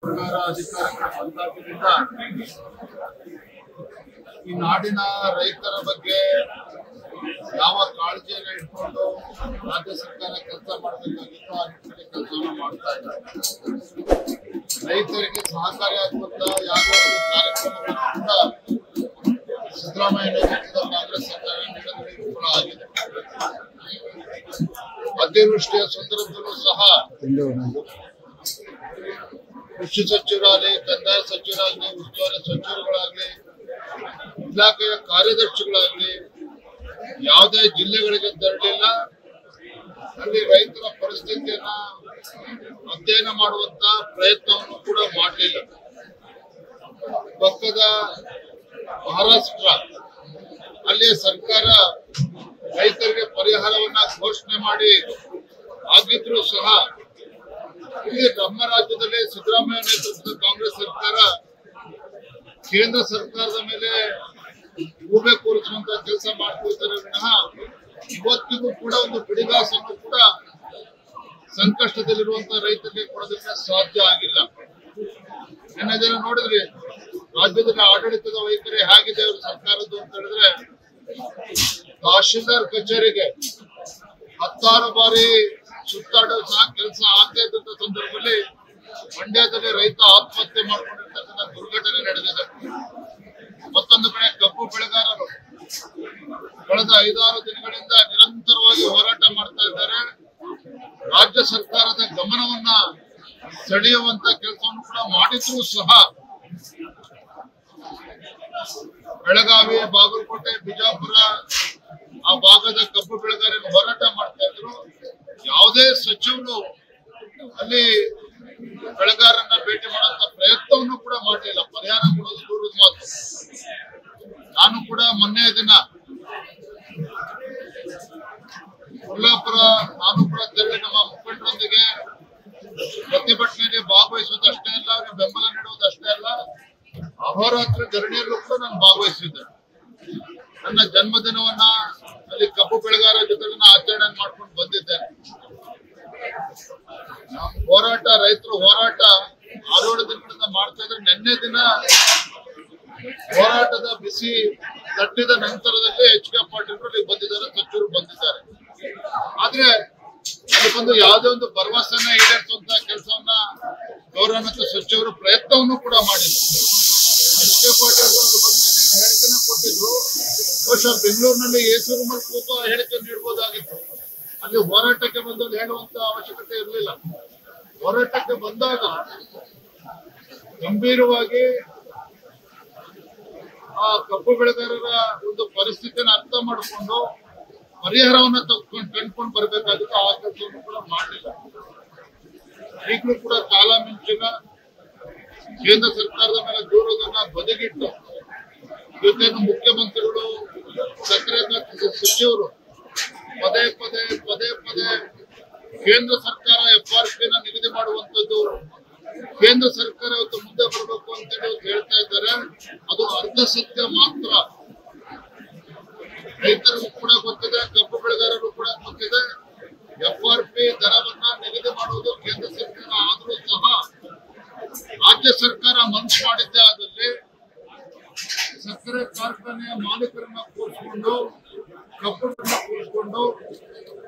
ಸರ್ಕಾರ ಅಧಿಕಾರಕ್ಕೆ ಬಂದಾಗಿನಿಂದ ಈ ನಾಡಿನ ರೈತರ ಬಗ್ಗೆ ಯಾವ ಕಾಳಜಿಯನ್ನು ಇಟ್ಕೊಂಡು ರಾಜ್ಯ ಸರ್ಕಾರ ಕೆಲಸ ಮಾಡಬೇಕಾಗಿತ್ತು ಆ ನಿಟ್ಟಿನಲ್ಲಿ ಕೆಲಸವನ್ನು ಮಾಡ್ತಾ ಇದ್ದಾರೆ. ರೈತರಿಗೆ ಸಹಕಾರಿಯಾಗುವಂತ ಯಾವುದೇ ಒಂದು ಕಾರ್ಯಕ್ರಮಗಳನ್ನು ಕೂಡ ಸಿದ್ದರಾಮಯ್ಯ ನೇತೃತ್ವದ ಕಾಂಗ್ರೆಸ್ ಸರ್ಕಾರ ನೀಡಲು ಕೂಡ ಆಗಿದೆ. ಅತಿವೃಷ್ಟಿಯ ಸಂದರ್ಭದಲ್ಲೂ ಸಹ ಕೃಷಿ ಸಚಿವರಾಗಲಿ, ಕಂದಾಯ ಸಚಿವರಾಗಲಿ, ಉಸ್ತುವಾರಿ ಸಚಿವರುಗಳಾಗಲಿ, ಇಲಾಖೆಯ ಕಾರ್ಯದರ್ಶಿಗಳಾಗಲಿ ಯಾವುದೇ ಜಿಲ್ಲೆಗಳಿಗೆ ತೆರಳಿಲ್ಲ. ಅಲ್ಲಿ ರೈತರ ಪರಿಸ್ಥಿತಿಯನ್ನ ಅಧ್ಯಯನ ಮಾಡುವಂತ ಪ್ರಯತ್ನವನ್ನು ಕೂಡ ಮಾಡಲಿಲ್ಲ. ಪಕ್ಕದ ಮಹಾರಾಷ್ಟ್ರ ಅಲ್ಲಿಯ ಸರ್ಕಾರ ರೈತರಿಗೆ ಪರಿಹಾರವನ್ನ ಘೋಷಣೆ ಮಾಡಿ ಆಗಿದ್ರೂ ಸಹ ಇಲ್ಲಿ ನಮ್ಮ ರಾಜ್ಯದಲ್ಲಿ ಸಿದ್ದರಾಮಯ್ಯ ನೇತೃತ್ವದ ಕಾಂಗ್ರೆಸ್ ಸರ್ಕಾರ ಕೇಂದ್ರ ಸರ್ಕಾರದ ಮೇಲೆ ಗೂಬೆ ಕೂರಿಸುವಂತ ಕೆಲಸ ಮಾಡ್ತಿದ್ದಾರೆ ವಿನಃ ಇವತ್ತಿಗೂ ಕೂಡ ಒಂದು ಬಿಡಿಗಾಸನ್ನು ಕೂಡ ಸಂಕಷ್ಟದಲ್ಲಿರುವಂತಹ ರೈತರಿಗೆ ಕೊಡೋದಕ್ಕೆ ಸಾಧ್ಯ ಆಗಿಲ್ಲ. ನಿನ್ನೆ ದಿನ ನೋಡಿದ್ರಿ ರಾಜ್ಯದಲ್ಲಿ ಆಡಳಿತದ ವೈಖರಿ ಹೇಗಿದೆ ಅವ್ರ ಸರ್ಕಾರದ್ದು ಅಂತ ಹೇಳಿದ್ರೆ, ತಹಶೀಲ್ದಾರ್ ಕಚೇರಿಗೆ 10 ಬಾರಿ ಸುತ್ತಾಡೋ ಸಹ ಕೆಲಸ ಆಗದೆ ಇದ್ದಂತ ಸಂದರ್ಭದಲ್ಲಿ ಮಂಡ್ಯದಲ್ಲಿ ರೈತ ಆತ್ಮಹತ್ಯೆ ಮಾಡಿಕೊಂಡಿರ್ತಕ್ಕಂಥ ದುರ್ಘಟನೆ ನಡೆದಿದೆ. ಮತ್ತೊಂದು ಕಡೆ ಕಬ್ಬು ಬೆಳೆಗಾರರು ಕಳೆದ 5-6 ದಿನಗಳಿಂದ ನಿರಂತರವಾಗಿ ಹೋರಾಟ ಮಾಡ್ತಾ ಇದ್ದಾರೆ. ರಾಜ್ಯ ಸರ್ಕಾರದ ಗಮನವನ್ನ ಸೆಳೆಯುವಂತ ಕೆಲಸವನ್ನು ಕೂಡ ಮಾಡಿದ್ರೂ ಸಹ ಬೆಳಗಾವಿ, ಬಾಗಲಕೋಟೆ, ಬಿಜಾಪುರ ಆ ಭಾಗದ ಕಬ್ಬು ಬೆಳೆಗಾರರು ಹೋರಾಟ ಮಾಡ್ತಾ ಇದ್ರು. ಯಾವುದೇ ಸಚಿವರು ಅಲ್ಲಿ ಬೆಳೆಗಾರರನ್ನ ಭೇಟಿ ಮಾಡುವಂತ ಪ್ರಯತ್ನವನ್ನು ಕೂಡ ಮಾಡಲಿಲ್ಲ. ಪರಿಹಾರ ಕೊಡೋದು ದೂರದ ಮಾತು. ನಾನು ಕೂಡ ಮೊನ್ನೆ ದಿನ ಕೊಲ್ಲಾಪುರ ನಾನು ಕೂಡ ತೆರಳಿ ನಮ್ಮ ಮುಖಂಡರೊಂದಿಗೆ ಪ್ರತಿಭಟನೆಯಲ್ಲಿ ಭಾಗವಹಿಸುವುದಷ್ಟೇ ಅಲ್ಲ, ಅವರಿಗೆ ಬೆಂಬಲ ನೀಡುವುದಷ್ಟೇ ಅಲ್ಲ, ಅಹೋರಾತ್ರಿ ಧರಣಿಯಲ್ಲೂ ಕೂಡ ನಾನು ಭಾಗವಹಿಸಿದ್ದೆ. ನನ್ನ ಜನ್ಮದಿನವನ್ನ ಅಲ್ಲಿ ಕಬ್ಬು ಬೆಳೆಗಾರರ ಜೊತೆ ಆಚರಣೆ ಮಾಡ್ಕೊಂಡು ಬಂದಿದ್ದೇನೆ. ಹೋರಾಟ, ರೈತರು ಹೋರಾಟ 6-7 ದಿನಗಳಿಂದ ಮಾಡ್ತಾ ಇದ್ರೆ, ನಿನ್ನೆ ದಿನ ಹೋರಾಟದ ಬಿಸಿ ತಟ್ಟಿದ ನಂತರದಲ್ಲಿ HK ಪಾಟೀಲ್ ಬಂದಿದ್ದಾರೆ, ಸಚಿವರು ಬಂದಿದ್ದಾರೆ. ಆದ್ರೆ ಅದಕ್ಕೊಂದು ಯಾವುದೇ ಒಂದು ಭರವಸೆಯನ್ನ ಈಡೇರಿಸುವಂತ ಕೆಲಸವನ್ನ ಗೌರವಾನ್ವಿತ ಸಚಿವರು ಪ್ರಯತ್ನವನ್ನು ಕೂಡ ಮಾಡಿದ್ರು. HK ಪಾಟೀಲ್ ಹೇಳಿಕೆನ ಕೊಟ್ಟಿದ್ರು. ಬಹುಶಃ ಬೆಂಗಳೂರಿನಲ್ಲಿ AC ರೂಮಲ್ಲಿ ಕೂತು ಹೇಳಿಕೆ ನೀಡಬಹುದಾಗಿತ್ತು. ಅಲ್ಲಿ ಹೋರಾಟಕ್ಕೆ ಬಂದು ಹೇಳುವಂತ ಅವಶ್ಯಕತೆ ಇರಲಿಲ್ಲ. ಹೋರಾಟಕ್ಕೆ ಬಂದಾಗ ಗಂಭೀರವಾಗಿ ಆ ಕಬ್ಬು ಬೆಳೆಗಾರರ ಒಂದು ಪರಿಸ್ಥಿತಿಯನ್ನು ಅರ್ಥ ಮಾಡಿಕೊಂಡು ಪರಿಹಾರವನ್ನ ಕಂಡುಕೊಂಡು ಬರಬೇಕಾಗಿತ್ತು. ಆ ಕೆಲಸವನ್ನು ಕೂಡ ಮಾಡಲಿಲ್ಲ. ಈಗಲೂ ಕೂಡ ಕಾಲ ಮಿಂಚಿನ ಕೇಂದ್ರ ಸರ್ಕಾರದ ಮೇಲೆ ದೂರದನ್ನ ಬದಿಗಿಟ್ಟು ಜೊತೆಯನ್ನು ಮುಖ್ಯಮಂತ್ರಿಗಳು, ಸಕ್ಕರೆ ಸಚಿವರು ಪದೇ ಪದೇ ಕೇಂದ್ರ ಸರ್ಕಾರ FRP ನಿಗದಿ ಮಾಡುವಂತದ್ದು, ಕೇಂದ್ರ ಸರ್ಕಾರ ಇವತ್ತು ಮುಂದೆ ಬರಬೇಕು ಅಂತೇಳಿ ಹೇಳ್ತಾ ಇದ್ದಾರೆ. ಅದು ಅರ್ಧ ಸತ್ಯ ಮಾತ್ರ. ರೈತರಿಗೂ ಕೂಡ ಗೊತ್ತಿದೆ, ಕಬ್ಬು ಬೆಳೆಗಾರರು ಕೂಡ ಗೊತ್ತಿದೆ. FRP ದರವನ್ನ ನಿಗದಿ ಮಾಡುವುದು ಕೇಂದ್ರ ಸರ್ಕಾರ ಆದರೂ ಸಹ ರಾಜ್ಯ ಸರ್ಕಾರ ಮನಸ್ಸು ಮಾಡಿದ್ದೇ ಆದಲ್ಲಿ ಸಕ್ಕರೆ ಕಾರ್ಖಾನೆಯ ಮಾಲೀಕರನ್ನ ಕೂರಿಸಿಕೊಂಡು, ಕಬ್ಬನ್ನ ಕೂರಿಸಿಕೊಂಡು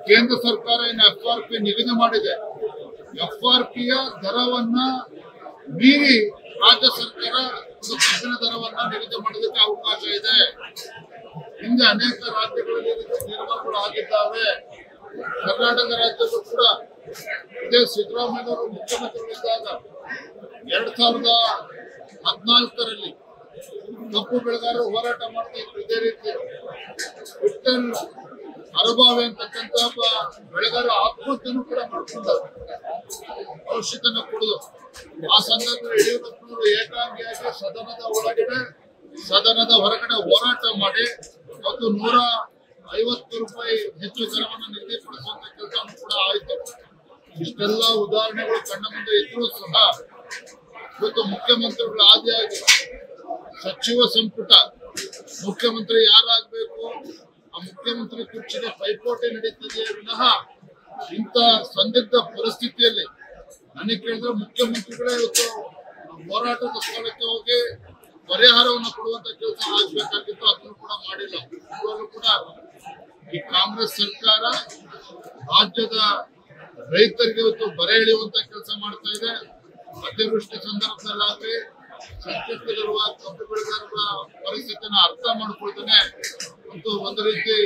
ಕೇಂದ್ರ ಸರ್ಕಾರ ಏನು FRP ನಿಗದಿ ಮಾಡಿದೆ, FRPಯ ದರವನ್ನ ಮೀರಿ ರಾಜ್ಯ ಸರ್ಕಾರ ಒಂದು ಕಬ್ಬಿನ ದರವನ್ನ ನಿಗದಿ ಮಾಡೋದಕ್ಕೆ ಅವಕಾಶ ಇದೆ. ಹಿಂದೆ ಅನೇಕ ರಾಜ್ಯಗಳಲ್ಲಿ ನಿರ್ಮಾಣಗಳು ಆಗಿದ್ದಾವೆ. ಕರ್ನಾಟಕ ರಾಜ್ಯದಲ್ಲೂ ಕೂಡ ಇದೇ ಸಿದ್ದರಾಮಯ್ಯವರು ಮುಖ್ಯಮಂತ್ರಿಗಳಿದ್ದಾಗ 2014ರಲ್ಲಿ ಕಬ್ಬು ಬೆಳೆಗಾರರು ಹೋರಾಟ ಮಾಡ್ತಾ ಇದ್ರು. ಇದೇ ರೀತಿ ವಿಠಲ್ ಅರಬಾವಿ ಅಂತಕ್ಕಂಥ ಬೆಳೆಗಾರ ಆತ್ಮಹತ್ಯೆನೂ ಕೂಡ ಮಾಡ್ಕೊಂಡರು, ಔಷಧನ ಕುಡಿದು. ಆ ಸಂದರ್ಭದಲ್ಲಿ ಯಡಿಯೂರಪ್ಪನವರು ಏಕಾಂಗಿಯಾಗಿ ಸದನದ ಒಳಗಡೆ, ಸದನದ ಹೊರಗಡೆ ಹೋರಾಟ ಮಾಡಿ ಮತ್ತು 150 ರೂಪಾಯಿ ಹೆಚ್ಚು ದರವನ್ನು ನಿಗದಿಪಡಿಸುವಂತ ಕೆಲಸವನ್ನು ಕೂಡ ಆಯಿತು. ಇಷ್ಟೆಲ್ಲ ಉದಾಹರಣೆಗಳು ಕಣ್ಣ ಮುಂದೆ ಇದ್ರೂ ಸಹ ಇವತ್ತು ಮುಖ್ಯಮಂತ್ರಿಗಳು ಆದಿಯಾಗಿ ಸಚಿವ ಸಂಪುಟ ಮುಖ್ಯಮಂತ್ರಿ ಯಾರಾಗಬೇಕು ಆ ಮುಖ್ಯಮಂತ್ರಿ ಕುರ್ಚಿಗೆ ಪೈಪೋಟಿ ನಡೀತಿದೆ ವಿನಃ ಇಂಥ ಸಂದಿಗ್ಧ ಪರಿಸ್ಥಿತಿಯಲ್ಲಿ ನನಗೆ ಕೇಳಿದ್ರೆ ಮುಖ್ಯಮಂತ್ರಿಗಳೇ ಇವತ್ತು ಹೋರಾಟದ ಸ್ಥಳಕ್ಕೆ ಹೋಗಿ ಪರಿಹಾರವನ್ನು ಕೊಡುವಂತ ಕೆಲಸ ಆಗ್ಬೇಕಾಗಿತ್ತು, ಅದನ್ನು ಕೂಡ ಮಾಡಿಲ್ಲ. ಇವಾಗಲೂ ಕೂಡ ಈ ಕಾಂಗ್ರೆಸ್ ಸರ್ಕಾರ ರಾಜ್ಯದ ರೈತರಿಗೆ ಇವತ್ತು ಬರೆ ಎಳೆಯುವಂತ ಕೆಲಸ ಮಾಡ್ತಾ ಇದೆ. ಅತಿವೃಷ್ಟಿ ಸಂದರ್ಭದಲ್ಲಾಗಲಿ ಸಂಕಷ್ಟದಲ್ಲಿರುವ ಕಬ್ಬು ಬೆಳೆಗಾರರ ಪರಿಸ್ಥಿತಿನ ಅರ್ಥ ಮಾಡ್ಕೊಳ್ತಾನೆ ಮತ್ತು ಒಂದು ರೀತಿ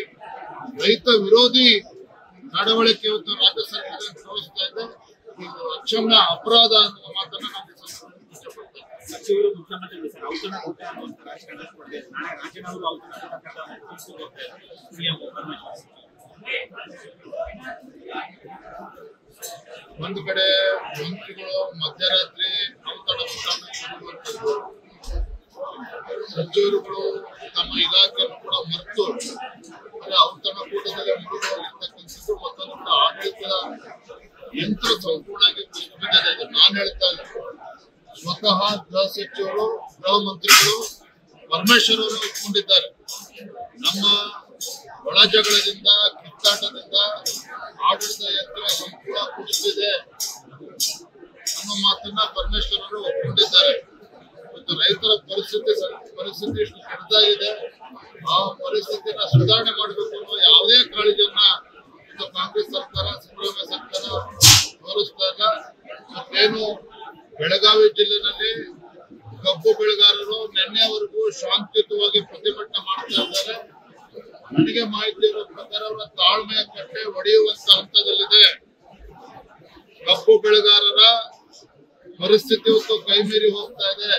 ರೈತ ವಿರೋಧಿ ನಡವಳಿಕೆ ಇವತ್ತು ರಾಜ್ಯ ಸರ್ಕಾರ ತೋರಿಸ್ತಾ ಇದೆ. ಇದು ಅಕ್ಷಮ್ಯ ಅಪರಾಧ ಅನ್ನುವ ಮಾತನ್ನ ನಾನು ಇಷ್ಟಪಡ್ತೇನೆ. ಸಚಿವರು ಮುಖ್ಯಮಂತ್ರಿ ಸರ್ ಔತಣ ಕೊಟ್ಟೆ ಅನ್ನುವಂಥ ರಾಜಕಾರಣ ಸ್ಪರ್ಧೆ ನಾಳೆ ರಾಜ್ಯದವರು ಔತಣ ಸಿಎಂ ಒಂದು ಕಡೆ ಮಂತ್ರಿಗಳು ಮಧ್ಯರಾತ್ರಿ ಔತಣ ಕೊಡುವಂಥದ್ದು, ಸಚಿವರುಗಳು ತಮ್ಮ ಇಲಾಖೆಯನ್ನು ಕೂಡ ಮರೆತು ಔತಣ ಕೂಟದಲ್ಲಿ ಮುಳುಗೋಗಿರ್ತಕ್ಕಂಥದ್ದು, ಮತ್ತೊಂದು ಕೂಡ ಆಡಳಿತದ ಯಂತ್ರ ಸಂಪೂರ್ಣವಾಗಿ ಬಿದ್ದಿದೆ. ನಾನು ಹೇಳ್ತಾ ಇಲ್ಲ, ಸ್ವತಃ ಗೃಹ ಸಚಿವರು ಗೃಹ ಮಂತ್ರಿಗಳು ಪರಮೇಶ್ವರ್ ಅವರು ಒಪ್ಕೊಂಡಿದ್ದಾರೆ. ನಮ್ಮ ಒಳ ಜಗಳದಿಂದ ಕಿತ್ತಾಟದಿಂದ ಆಡಳಿತ ಯಂತ್ರ ಸಂಪೂರ್ಣ ಕುಸಿದಿದೆ ಅನ್ನೋ ಮಾತನ್ನ ಪರಮೇಶ್ವರ್ ಅವರು ಒಪ್ಕೊಂಡಿದ್ದಾರೆ. ಮತ್ತು ರೈತರ ಪರಿಸ್ಥಿತಿ ಇಷ್ಟು ಕೆಟ್ಟದಾಗಿದೆ, ಆ ಪರಿಸ್ಥಿತಿನ ಸುಧಾರಣೆ ಮಾಡಬೇಕು ಅನ್ನೋ ಯಾವುದೇ ಕಾಳಜಿಯನ್ನ ಇದು ಕಾಂಗ್ರೆಸ್ ಸರ್ಕಾರ ಸಿದ್ದರಾಮಯ್ಯ ಸರ್ಕಾರ ತೋರಿಸ್ತಾ ಇಲ್ಲ. ಮತ್ತೇನು ಬೆಳಗಾವಿ ಜಿಲ್ಲೆನಲ್ಲಿ ಕಬ್ಬು ಬೆಳೆಗಾರರು ನಿನ್ನೆವರೆಗೂ ಶಾಂತಿಯುತವಾಗಿ ಪ್ರತಿಭಟನೆ ಮಾಡ್ತಾ ಇದ್ದಾರೆ. ನನಗೆ ಮಾಹಿತಿ ಇರೋ ಪ್ರಕಾರ ಅವರ ತಾಳ್ಮೆಯ ಕಟ್ಟೆ ಒಡೆಯುವಂತ ಹಂತದಲ್ಲಿದೆ. ಕಬ್ಬು ಬೆಳೆಗಾರರ ಪರಿಸ್ಥಿತಿ ಇವತ್ತು ಕೈ ಮೀರಿ ಹೋಗ್ತಾ ಇದೆ,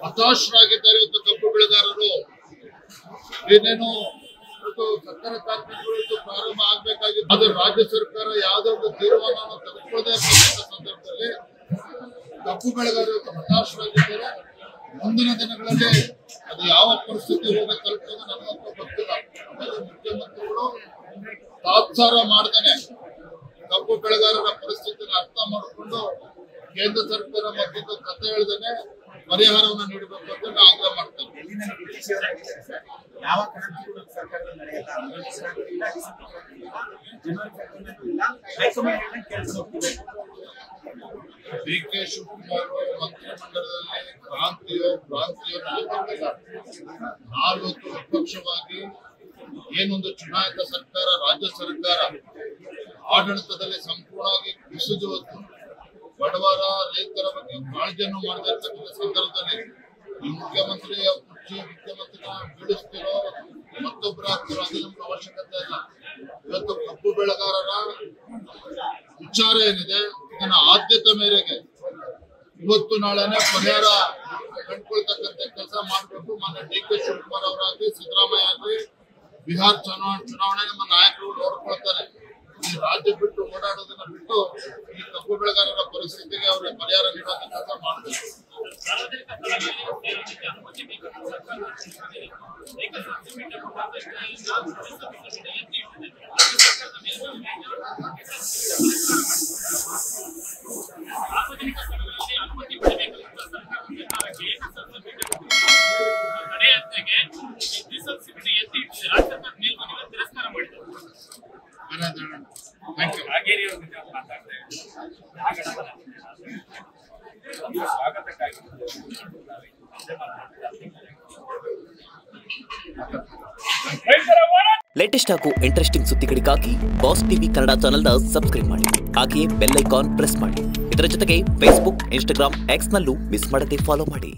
ಹತಾಶರಾಗಿದ್ದಾರೆ ಇವತ್ತು ಕಬ್ಬು ಬೆಳೆಗಾರರು. ಇನ್ನೇನು ಸಕ್ಕರೆ ಕಾರ್ಖಾನೆಗಳು ಪ್ರಾರಂಭ ಆಗ್ಬೇಕಾಗಿತ್ತು, ಆದ್ರೆ ರಾಜ್ಯ ಸರ್ಕಾರ ಯಾವುದೋ ಒಂದು ತೀರ್ಮಾನವನ್ನು ತೆಗೆದುಕೊಳ್ಳದೆ ಇರತಕ್ಕಂಥ ಸಂದರ್ಭದಲ್ಲಿ ಕಬ್ಬು ಬೆಳೆಗಾರರು ಹತಾಶರಾಗಿದ್ದಾರೆ. ಮುಂದಿನ ದಿನಗಳಲ್ಲಿ ಅದು ಯಾವ ಪರಿಸ್ಥಿತಿ ಹೋಗಿ ತಲುಪೋದು ನನಗಂತೂ ಗೊತ್ತಿಲ್ಲ. ಮುಖ್ಯಮಂತ್ರಿಗಳು ತಾತ್ಸಾರ ಮಾಡ್ದೇನೆ ಕಬ್ಬು ಬೆಳೆಗಾರರ ಪರಿಸ್ಥಿತಿನ ಅರ್ಥ ಮಾಡಿಕೊಂಡು ಕೇಂದ್ರ ಸರ್ಕಾರ ಮತ್ತೊಂದು ಕಥೆ ಹೇಳ್ದೇನೆ ಪರಿಹಾರವನ್ನು ನೀಡಬೇಕು ಅಂತ ನಾನು ಆಗ್ರಹ ಮಾಡ್ತೇನೆ. ಡಿ.ಕೆ. ಶಿವಕುಮಾರ್ ಮಂತ್ರಿಮಂಡಲದಲ್ಲಿ ಕ್ರಾಂತಿಯೋ ನಡೆಯುತ್ತಿಲ್ಲ. ನಾವು ವಿಪಕ್ಷವಾಗಿ ಏನೊಂದು ಚುನಾಯಿತ ಸರ್ಕಾರ, ರಾಜ್ಯ ಸರ್ಕಾರ ಆಡಳಿತದಲ್ಲಿ ಸಂಪೂರ್ಣವಾಗಿ ಕುಸಿದು ಬಡವರ ರೈತರ ಬಗ್ಗೆ ಕಾಳಜಿಯನ್ನು ಮಾಡದೇ ಇರ್ತಕ್ಕಂಥ ಸಂದರ್ಭದಲ್ಲಿ ಈ ಮುಖ್ಯಮಂತ್ರಿಯ ಕುರ್ಚಿ ಮುಖ್ಯಮಂತ್ರಿನ ಬೀಳಿಸ್ತಿರೋ ಮತ್ತೊಬ್ಬರ ಆಗ್ತಿರೋ ಅದು ನಮ್ಗೆ ಅವಶ್ಯಕತೆ ಇಲ್ಲ. ಇವತ್ತು ಕಬ್ಬು ಬೆಳೆಗಾರರ ವಿಚಾರ ಏನಿದೆ ಇದನ್ನ ಆದ್ಯತೆ ಮೇರೆಗೆ ಇವತ್ತು ನಾಳೆನೆ ಪರಿಹಾರ ಕಂಡುಕೊಳ್ತಕ್ಕಂಥ ಕೆಲಸ ಮಾಡಬೇಕು. ಮಾನ್ಯ ಡಿ.ಕೆ. ಶಿವಕುಮಾರ್ ಅವರಾಗಲಿ ಸಿದ್ದರಾಮಯ್ಯ ಆಗಲಿ ಬಿಹಾರ ಚುನಾವಣೆ ನಮ್ಮ ನಾಯಕರು ನೋಡ್ಕೊಳ್ತಾರೆ. ಈ ರಾಜ್ಯ ಬಿಟ್ಟು ಓಡಾಡೋದನ್ನ ಬಿಟ್ಟು ಈ ಕಬ್ಬು ಬೆಳೆಗಾರರ ಪರಿಸ್ಥಿತಿಗೆ ಅವರಿಗೆ ಪರಿಹಾರ ನೀಡುವಂತ ಕೆಲಸ ಮಾಡಬೇಕು. ಲೇಟೆಸ್ಟ್ ಹಾಗೂ ಇಂಟ್ರೆಸ್ಟಿಂಗ್ ಸುದ್ದಿಗಳಿಗಾಗಿ ಬಾಸ್ ಟಿವಿ ಕನ್ನಡ ಚಾನೆಲ್ನ ಸಬ್ಸ್ಕ್ರೈಬ್ ಮಾಡಿ. ಹಾಗೆಯೇ ಬೆಲ್ ಐಕಾನ್ ಪ್ರೆಸ್ ಮಾಡಿ. ಇದರ ಜೊತೆಗೆ ಫೇಸ್ಬುಕ್, ಇನ್ಸ್ಟಾಗ್ರಾಮ್, ಎಕ್ಸ್ ನಲ್ಲೂ ಮಿಸ್ ಮಾಡದೆ ಫಾಲೋ ಮಾಡಿ.